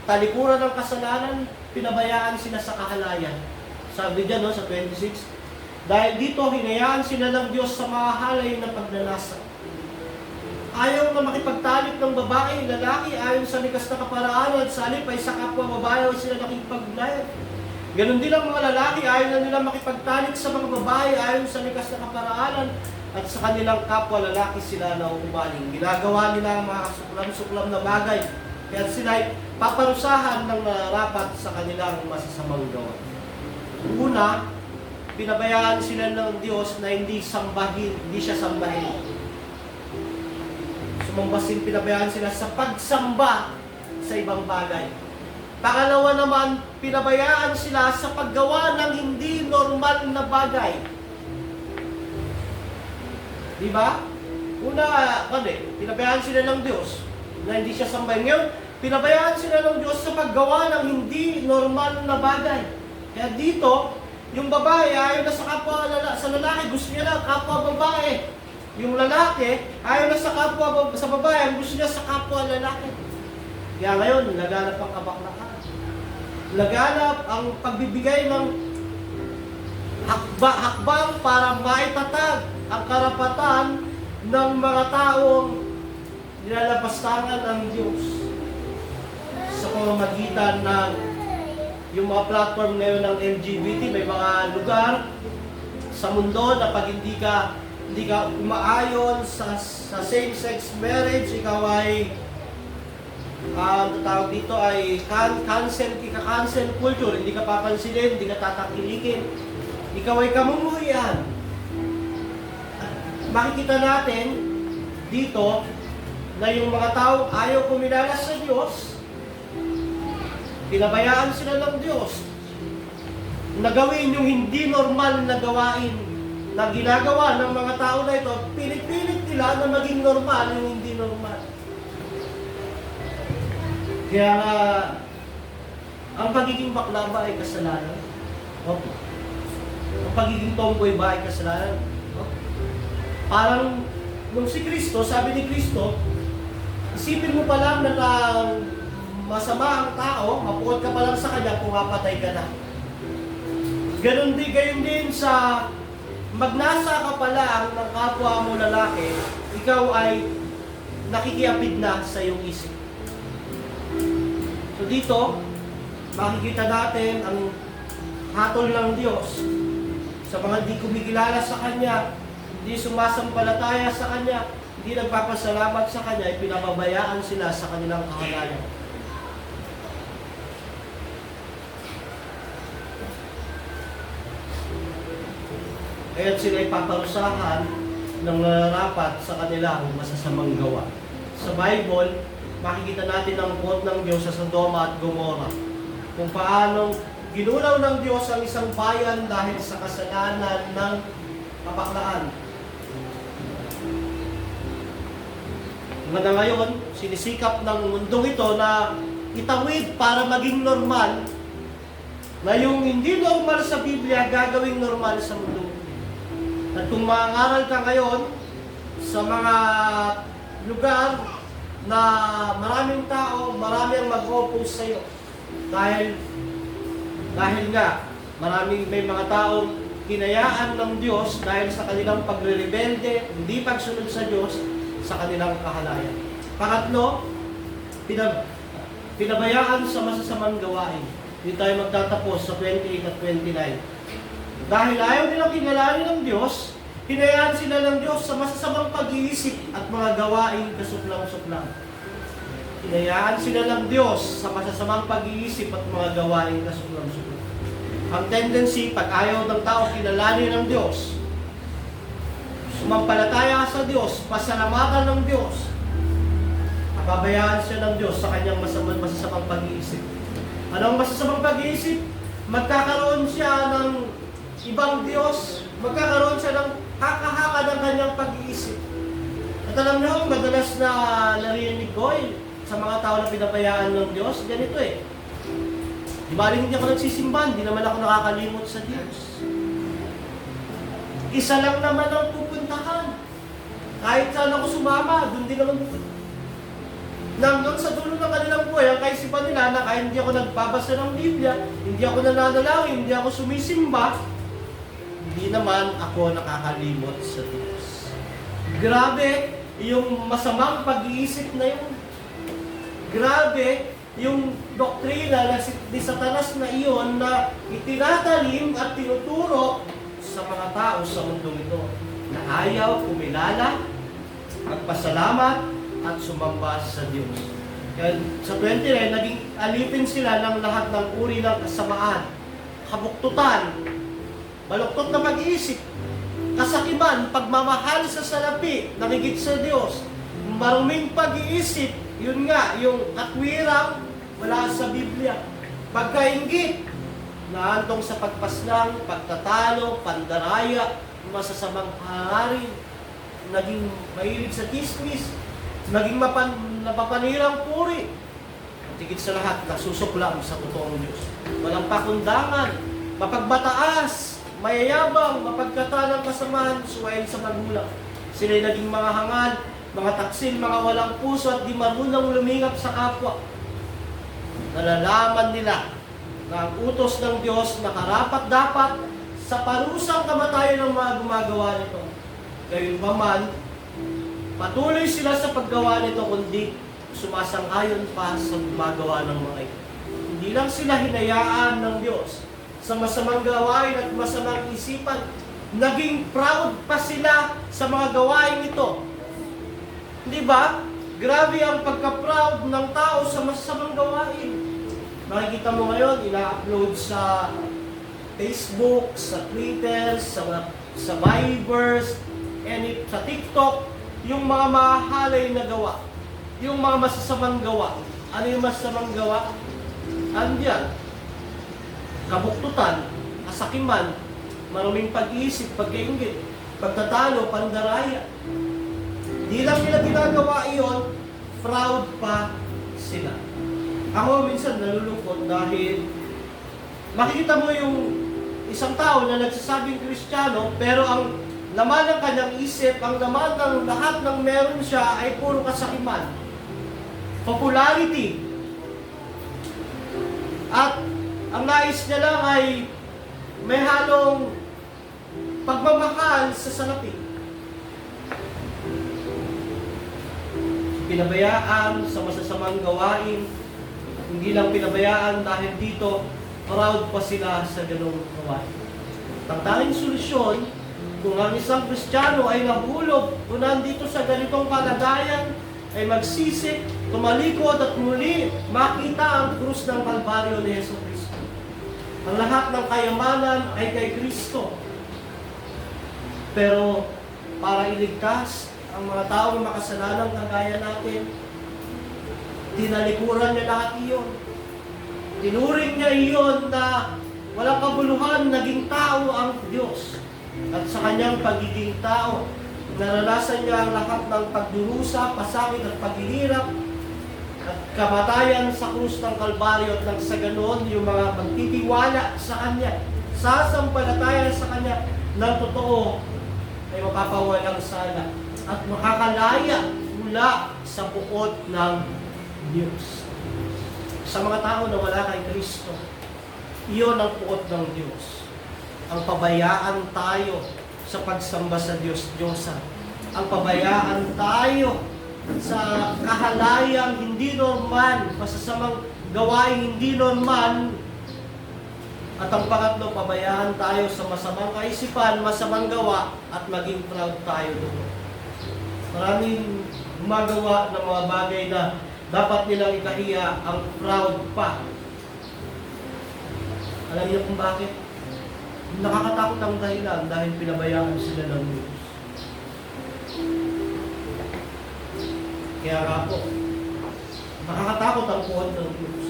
talikuran ng kasalanan, pinabayaan sila sa kahalayan. Sabi dyan sa 26, dahil dito, hinayaan sila ng Diyos sa mahalay na pagnanasa. Ayaw na makipagtalik ng babae, lalaki, ayon sa likas na kaparaanan at sa halip ay sa kapwa babae ay sila nakipaglayad. Ganon din ang mga lalaki, ayaw na nila makipagtalik sa mga babae ayon sa likas na kaparaanan at sa kanilang kapwa lalaki sila na umaling. Ginagawa nila ang mga suklam-suklam na bagay, kaya sila paparusahan ng nararapat sa kanilang masasamang gawa. Una, pinabayaan sila ng Diyos na hindi siya sambahin. Sumambasin, pinabayaan sila sa pagsamba sa ibang bagay. Pangalawa naman, pinabayaan sila sa paggawa ng hindi normal na bagay. Diba? Una, pinabayaan sila ng Diyos na hindi siya sambahin. Ngayon, pinabayaan sila ng Diyos sa paggawa ng hindi normal na bagay. Kaya dito, yung babae ayaw na sa kapwa sa lalaki, gusto niya na kapwa babae. Yung lalaki ayaw na sa kapwa sa babae, gusto niya sa kapwa lalaki. Kaya ngayon, laganap ang kabaklaan. Laganap ang pagbibigay ng hakbang para maitatag ang karapatan ng mga taong nilalapastangan ng Diyos sa pamamagitan ng yung mga platform ngayon ng LGBT. May mga lugar sa mundo na pag hindi ka hindi ka umaayon sa same-sex marriage, ikaw ay tawag dito ay cancel culture, hindi ka papansinin, hindi ka tatakilikin, ikaw ay kamumuhian. Makikita natin dito na yung mga taong ayaw kumilala sa Diyos, pinabayaan sila ng Diyos na gawin yung hindi normal na gawain na ginagawa ng mga tao na ito, pilit-pilit nila na maging normal yung hindi normal. Kaya ang pagiging bakla ba ay kasalanan? Opo. Ang pagiging tomboy ba ay kasalanan? Opo. Parang nung si Kristo, sabi ni Kristo, isipin mo pa lang na masama ang tao, mapukod ka pa lang sa kanya, pumapatay ka na. Gayon din sa magnasa ka pa lang ng kapwa mo lalaki, ikaw ay nakikiapid na sa iyong isip. So dito, makikita natin ang hatol ng Diyos sa mga di kumikilala sa Kanya, hindi sumasampalataya sa Kanya, hindi nagpapasalamat sa Kanya, ay pinababayaan sila sa kanilang kahalayan. Kaya sila ay paparusahan ng nararapat sa kanilang masasamang gawa. Sa Bible, makikita natin ang quote ng Diyos sa Sodoma at Gomora. Kung paano ginulaw ng Diyos ang isang bayan dahil sa kasalanan ng kapaklaan. Hanggang ngayon, sinisikap ng mundong ito na itawid para maging normal na yung hindi normal sa Biblia gagawing normal sa mundo. At kung mangaral ka ngayon sa mga lugar na maraming tao, marami ang mag-oppose sa iyo. Dahil nga, may mga taong hinayaan ng Diyos dahil sa kanilang pagre-rebelde, hindi pagsunod sa Diyos, sa kanilang kahalayan. Pangatlo, pinabayaan sa masasamang gawain. Hindi tayo magtatapos sa 28 at 29. Dahil ayaw nilang kinalanin ng Diyos, hinayaan sila ng Diyos sa masasamang pag-iisip at mga gawain kasuklang-suklang. Hinayaan sila ng Diyos sa masasamang pag-iisip at mga gawain kasuklang-suklang. Ang tendency, pag ayaw ng tao kinalanin ng Diyos, sumampalataya sa Diyos, pasalamatan ng Diyos, pababayaan siya ng Diyos sa kanyang masasamang pag-iisip. Ano ang masasamang pag-iisip? Magkakaroon siya ng ibang Diyos, magkakaroon siya ng haka-haka ng kanyang pag-iisip. At alam niyo, madalas na narinig ko sa mga tao na pinabayaan ng Diyos, ganito Di bali hindi ako nagsisimba, hindi naman ako nakakalimot sa Diyos. Isa lang naman ang pupuntahan. Kahit saan ako sumama, doon din naman pupunta. Nanggang sa dulo ng kanilang buhay, ang kaisipan nila na kahit hindi ako nagbabasa ng Biblia, hindi ako nananalangin, hindi ako sumisimba, hindi naman ako nakakalimot sa Diyos. Grabe yung masamang pag-iisip na yun. Grabe yung doktrina ni Satanas na iyon na itinatalim at tinuturo sa mga tao sa mundong ito na ayaw kumilala, magpasalamat at sumamba sa Diyos. Kaya sa 29, naging alipin sila ng lahat ng uri ng kasamaan, kabuktutan, baluktot na mag-iisip, kasakiman, pagmamahal sa salapi, nangigit sa Diyos, maruming pag-iisip, yun nga, yung katwirang wala sa Biblia, pagkainggit, naantong sa pagpaslang, pagtatalo, pandaraya, masasamang hangarin, naging mahilig sa kismis, naging napapanirang puri. Tigit sa lahat, nagsusuklam sa totoong Diyos. Walang pakundangan, mapagbataas, mayayabang, mapagkatalang kasamahan, suwain sa magulang. Sila'y naging mga hangal, mga taksil, mga walang puso at di marunong lumingap sa kapwa. Nalalaman nila na ang utos ng Diyos na karapat-dapat sa parusang kamatayan ng mga gumagawa nito. Gayunpaman, patuloy sila sa paggawa nito kundi sumasang-ayon pa sa gumagawa ng mga ito. Hindi lang sila hinayaan ng Diyos sa masamang gawain at masamang isipan, naging proud pa sila sa mga gawain ito. Di ba? Grabe ang pagka-proud ng tao sa masasamang gawain. Makikita mo ngayon, ina-upload sa Facebook, sa Twitter, sa Viber, sa TikTok, yung mga mahalay na gawa. Yung mga masasamang gawa. Ano yung masasamang gawa? Andiyan. Kabuktutan, kasakiman, maruming pag-iisip, pag-iinggit, pagtatalo, pandaraya. Di lang nila ginagawa iyon, proud pa sila. Ako minsan nalulungkot dahil makikita mo yung isang tao na nagsasabing Kristiyano, pero ang laman ng kanyang isip, ang laman ng lahat ng meron siya ay puro kasakiman, popularity. At ang nais niya lang ay may halong pagmamahal sa salapi. Pinabayaan sa masasamang gawain, hindi lang pinabayaan dahil dito, proud pa sila sa ganong gawain. Tangtanging solusyon, kung ang isang Kristiyano ay nahulog o nandito sa ganitong kalagayan, ay magsisi, tumalikod at muli makita ang krus ng Kalbaryo ni Yesu Cristo. Ang lahat ng kayamanan ay kay Kristo. Pero para iligtas ang mga taong makasalanang kagaya natin, tinalikuran niya lahat iyon. Tinuring niya iyon na walang kabuluhan, naging tao ang Diyos. At sa kanyang pagiging tao, naranasan niya ang lahat ng pagdurusa, pasakit at paghihirap at kamatayan sa krus ng Kalbaryo, at nang sa ganoon, yung mga magtitiwala sa Kanya, sasampalataya sa Kanya ng totoo, ay mapapawalang sala at makakalaya mula sa buod ng Diyos. Sa mga tao na wala kay Kristo, iyon ang puot ng Diyos. Ang pabayaan tayo sa pagsamba sa Diyos-Diyosan. Ang pabayaan tayo sa kahalayang hindi normal, masasamang gawain hindi normal. At ang pangatlo, pabayaan tayo sa masamang kaisipan, masamang gawa, at maging proud tayo doon. Maraming gumagawa ng mga bagay na dapat nilang ikahiya, ang proud pa. Alam niyo kung bakit? Nakakatakot ang dahilan dahil pinabayaan sila ng Diyos. Kaya nga po, nakakatakot ang puot ng Diyos.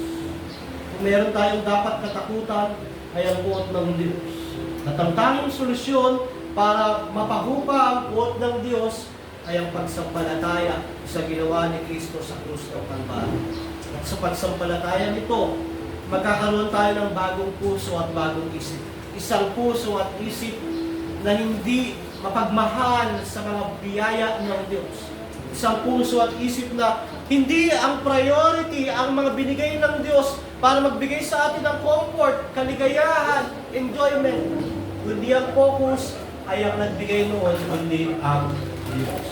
Kung meron tayong dapat katakutan, ay ang puot ng Diyos. At ang tanging solusyon para mapahupa ang puot ng Diyos ay ang pagsampalataya sa ginawa ni Kristo sa krus ng Kalbaryo. At sa pagsampalataya nito, magkakaroon tayo ng bagong puso at bagong isip. Isang puso at isip na hindi mapagmahal sa mga biyaya ng Diyos. Isang puso at isip na hindi ang priority ang mga binigay ng Diyos para magbigay sa atin ng comfort, kaligayahan, enjoyment. Kundi ang focus ay ang nagbigay noon, kundi ang Diyos.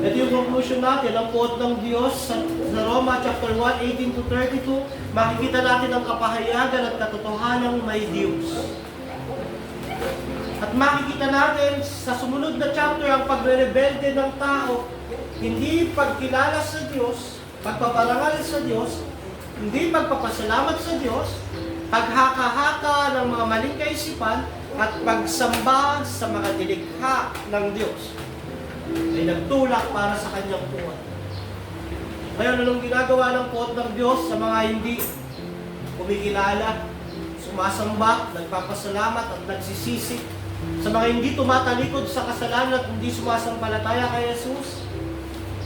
Ito yung conclusion natin, ang puot ng Diyos sa Roma chapter 1, 18-32, makikita natin ang kapahayagan at katotohanan may Diyos. At makikita natin sa sumunod na chapter ang pagre-rebelde ng tao, hindi pagkilala sa Diyos, pagpaparangal sa Diyos, hindi pagpapasalamat sa Diyos, paghaka-haka ng mga maling kaisipan, at pagsamba sa mga nilikha ng Diyos ay nagtulak para sa kanyang puot. Ngayon, anong ginagawa ng puot ng Diyos sa mga hindi kumikilala, sumasamba, nagpapasalamat at nagsisisi, sa mga hindi tumatalikod sa kasalanan at hindi sumasampalataya kay Jesus?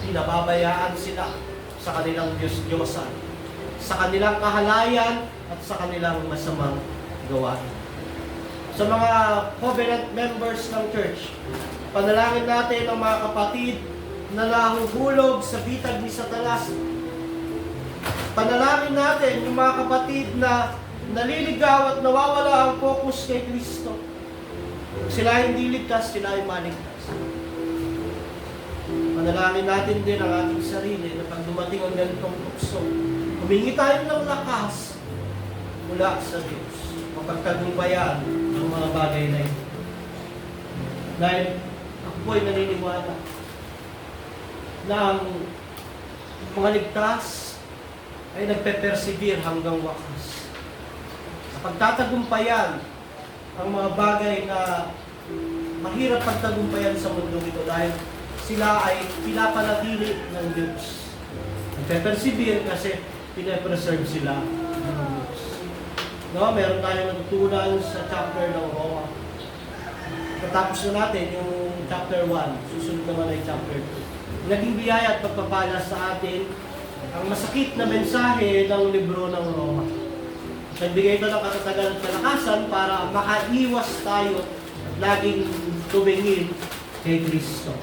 Pinababayaan sila sa kanilang Diyos-Diyosan, sa kanilang kahalayan at sa kanilang masamang gawain. Sa mga covenant members ng church, panalangin natin ang mga kapatid na nahuhulog sa bitag ni Satanas. Panalangin natin yung mga kapatid na naliligaw at nawawala ang focus kay Kristo. Sila hindi ligtas, sila ay maligtas. Panalangin natin din ang ating sarili na pag dumating ang ganitong tukso, humingi tayo ng lakas mula sa Diyos. Mapagtagumpayan ang mga bagay na ito. Dahil ako po'y naniniwala na ang mga ligtas ay nagpe-persevere hanggang wakas. Pagtatagumpayan ang mga bagay na mahirap pagtagumpayan sa mundo ito dahil sila ay pinapanatili ng Diyos. Nagpe-persevere kasi pinapreserve sila ng Diyos. No, meron tayong natutunan sa chapter ng Roma. Natapos na natin yung chapter 1, susunod naman ay chapter 2. Naging biyaya at pagpapala sa atin ang masakit na mensahe ng libro ng Roma. Nagbigay ito ng katatagan at kalakasan para makaiwas tayo at laging tumingin kay Kristo.